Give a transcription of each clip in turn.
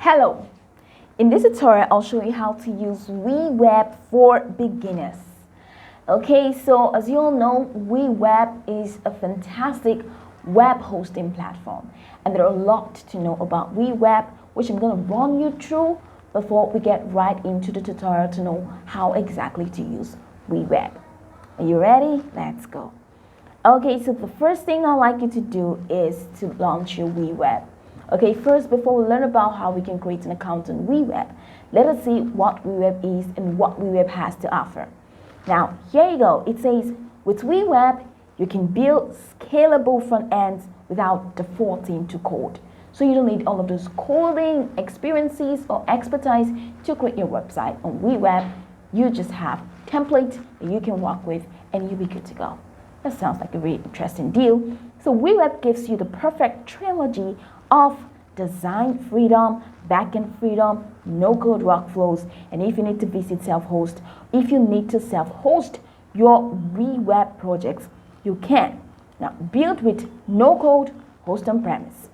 Hello! In this tutorial, I'll show you how to use WeWeb for beginners. Okay, so as you all know, WeWeb is a fantastic web hosting platform, and there are a lot to know about WeWeb, which I'm going to run you through before we get right into the tutorial to know how exactly to use WeWeb. Are you ready? Let's go. Okay, so the first thing I'd like you to do is to launch your WeWeb. Okay, first, before we learn about how we can create an account on WeWeb, let us see what WeWeb is and what WeWeb has to offer. Now, here you go. It says, with WeWeb, you can build scalable front ends without defaulting to code. So you don't need all of those coding experiences or expertise to create your website on WeWeb. You just have templates that you can work with and you'll be good to go. That sounds like a really interesting deal. So WeWeb gives you the perfect trilogy of design freedom, backend freedom, no-code workflows, and if you need to visit self-host, if you need to self-host your WeWeb projects, you can. Now, build with no-code, host on-premise.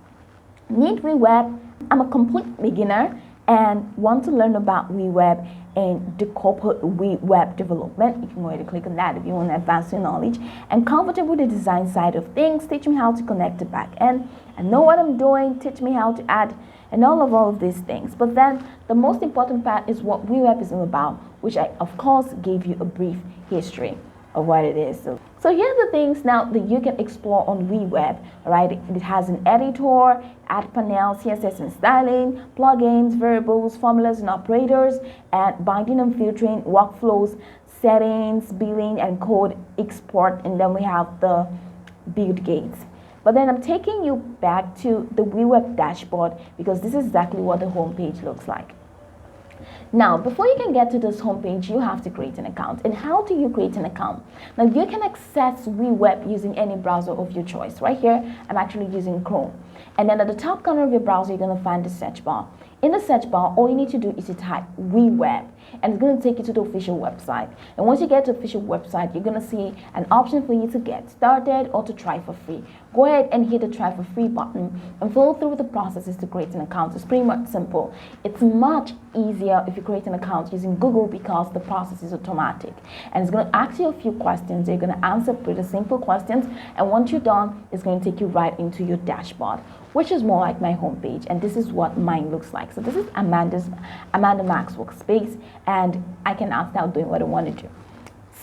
Need WeWeb? I'm a complete beginner and want to learn about WeWeb and the corporate WeWeb development. You can go ahead and click on that if you want to advance your knowledge. And comfortable with the design side of things, teach me how to connect the back end. I know what I'm doing, teach me how to add, and all of these things. But then the most important part is what WeWeb is all about, which I, of course, gave you a brief history of what it is. So here are the things now that you can explore on WeWeb, right? It has an editor, add panel, CSS and styling, plugins, variables, formulas and operators, and binding and filtering, workflows, settings, billing and code export, and then we have the build gates. But then I'm taking you back to the WeWeb dashboard because this is exactly what the homepage looks like. Now, before you can get to this homepage, you have to create an account. And how do you create an account? Now, you can access WeWeb using any browser of your choice. Right here, I'm actually using Chrome. And then at the top corner of your browser, you're going to find the search bar. In the search bar, all you need to do is to type WeWeb, and it's going to take you to the official website. And once you get to the official website, you're going to see an option for you to get started or to try for free. Go ahead and hit the try for free button and follow through with the processes to create an account. It's pretty much simple. It's much easier if you create an account using Google because the process is automatic. And it's going to ask you a few questions. You're going to answer pretty simple questions. And once you're done, it's going to take you right into your dashboard, which is more like my homepage. And this is what mine looks like. So this is Amanda Mac's workspace, and I can now start doing what I want to do.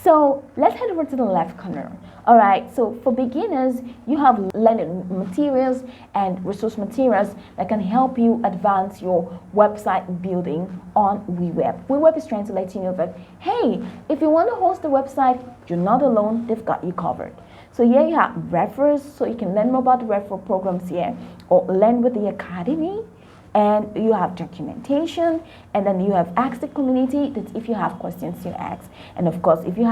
So let's head over to the left corner. All right, so for beginners, you have learning materials and resource materials that can help you advance your website building on WeWeb. WeWeb is trying to let you know that, hey, if you want to host a website, you're not alone, they've got you covered. So here you have referrals, so you can learn more about the referral programs here, or learn with the academy. And you have documentation, and then you have ask the community that if you have questions you ask. And of course, if you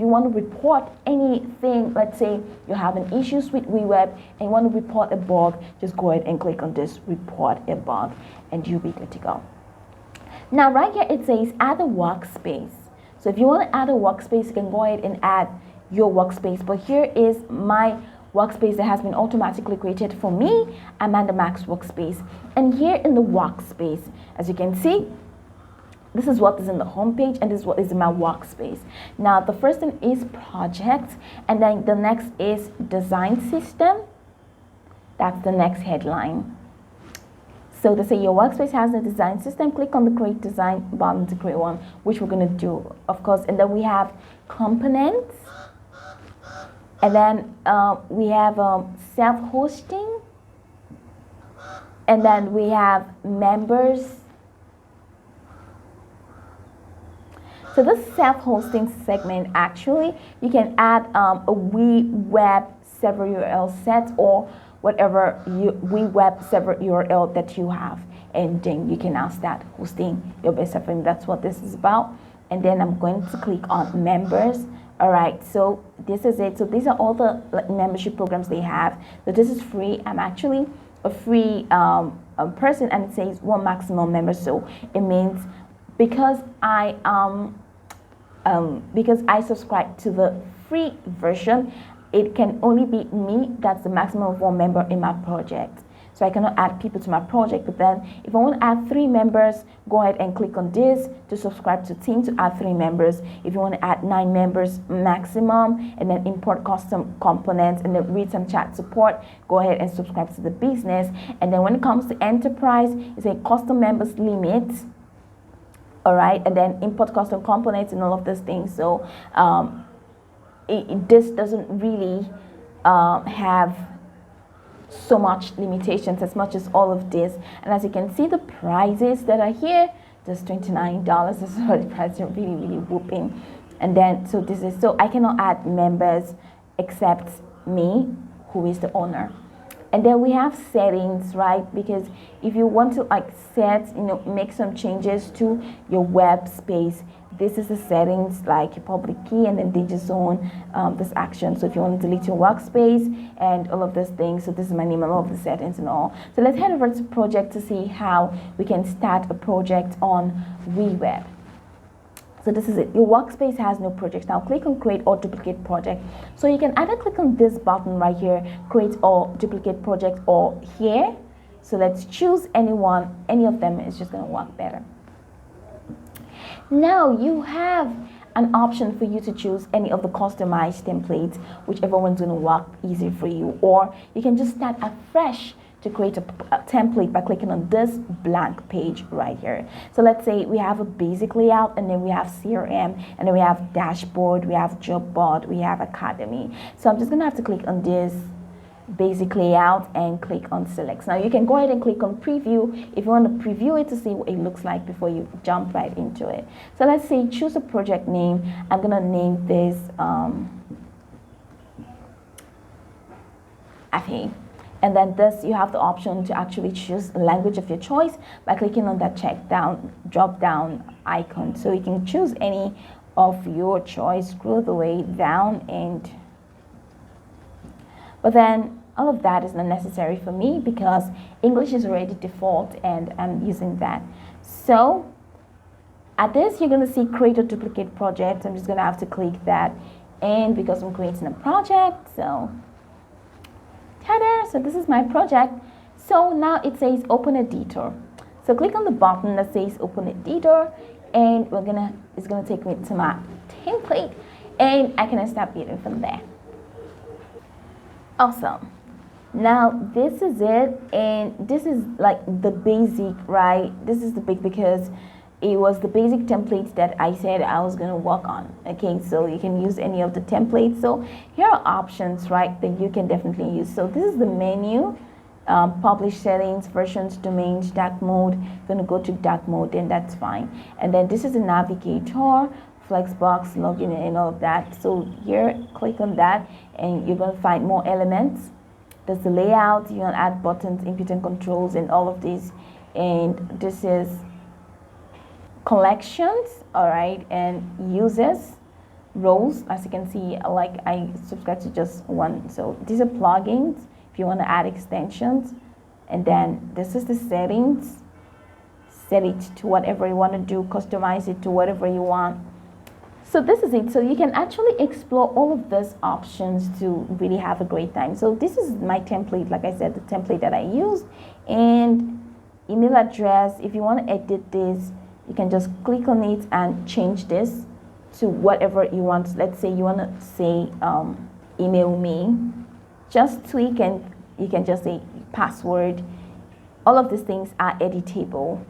want to report anything, let's say you have an issues with WeWeb and you want to report a bug, just go ahead and click on this report a bug and you'll be good to go. Now right here it says add a workspace. So if you want to add a workspace, you can go ahead and add your workspace. But here is my workspace that has been automatically created for me, Amanda Mac's workspace. And here in the workspace, as you can see, this is what is in the homepage and this is what is in my workspace. Now, the first thing is projects, and then the next is design system. That's the next headline. So they say your workspace has a design system. Click on the create design button to create one, which we're going to do, of course. And then we have components. And then we have self-hosting, and then we have members. So this self-hosting segment, actually, you can add a WeWeb server URL set or whatever WeWeb server URL that you have, and then you can now start hosting your best server. And that's what this is about. And then I'm going to click on members. All right, so this is it. So these are all the membership programs they have. So this is free. I'm actually a free person, and it says one maximum member. So it means because I subscribe to the free version, it can only be me. That's the maximum of one member in my project. so I cannot add people to my project. But then if I want to add 3 members, go ahead and click on this to subscribe to team to add 3 members. If you want to add 9 members maximum, and then import custom components and then read some chat support, go ahead and subscribe to the business. And then when it comes to enterprise, it's a custom members limit. All right, and then import custom components and all of those things. So this doesn't really have so much limitations as much as all of this. And as you can see, the prices that are here, just $29. This is what the prices are really whooping. And then so this is, so I cannot add members except me, who is the owner. And then we have settings, right? Because if you want to like set, make some changes to your web space, this is the settings, like your public key and then digit zone, this action. So if you want to delete your workspace and all of those things, so this is my name and all of the settings and all. So let's head over to project to see how we can start a project on WeWeb. So this is it. Your workspace has no projects. Now click on create or duplicate project. So you can either click on this button right here, create or duplicate project, or here. So let's choose anyone. Any of them is just going to work better. Now you have an option for you to choose any of the customized templates, whichever one's going to work easy for you. Or you can just start afresh to create a template by clicking on this blank page right here. So let's say we have a basic layout, and then we have CRM, and then we have dashboard, we have job board, we have academy. So I'm just gonna have to click on this basic layout and click on select. Now you can go ahead and click on preview if you want to preview it to see what it looks like before you jump right into it. So let's say choose a project name. I'm gonna name this FA. And then this, you have the option to actually choose a language of your choice by clicking on that drop down icon. So you can choose any of your choice, scroll the way down, but then all of that is not necessary for me because English is already default and I'm using that. So at this, you're gonna see create or duplicate project. I'm just gonna have to click that, and because I'm creating a project, so ta-da! So this is my project. So now it says open editor. So click on the button that says open editor, and it's gonna take me to my template, and I can start building from there. Awesome. Now this is it, and this is like the basic, right? This is the big because it was the basic templates that I said I was going to work on. Okay, so you can use any of the templates. So here are options, right, that you can definitely use. So this is the menu, publish settings, versions, domains, dark mode. If you're going to go to dark mode, then that's fine. And then this is the navigator, flexbox, login, and all of that. So here, click on that, and you're going to find more elements. There's the layout. You can add buttons, input and controls, and all of these. And this is collections, all right, and users, roles. As you can see, like I subscribe to just one. So these are plugins if you want to add extensions. And then this is the settings. Set it to whatever you want to do, customize it to whatever you want. So this is it. So you can actually explore all of these options to really have a great time. So this is my template, like I said, the template that I used. And email address, if you want to edit this, you can just click on it and change this to whatever you want. Let's say you want to say email me. Just tweak, and you can just say password. All of these things are editable.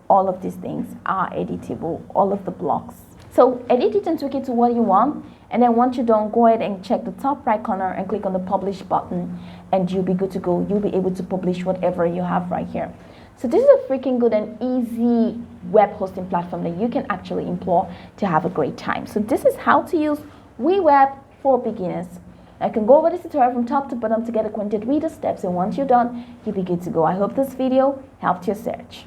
All of these things are editable. All of the blocks. So edit it and tweak it to what you want. And then once you're done, go ahead and check the top right corner and click on the publish button, and you'll be good to go. You'll be able to publish whatever you have right here. So this is a freaking good and easy web hosting platform that you can actually employ to have a great time. So this is how to use WeWeb for beginners. I can go over this tutorial from top to bottom to get acquainted with the steps, and once you're done, you'll be good to go. I hope this video helped your search.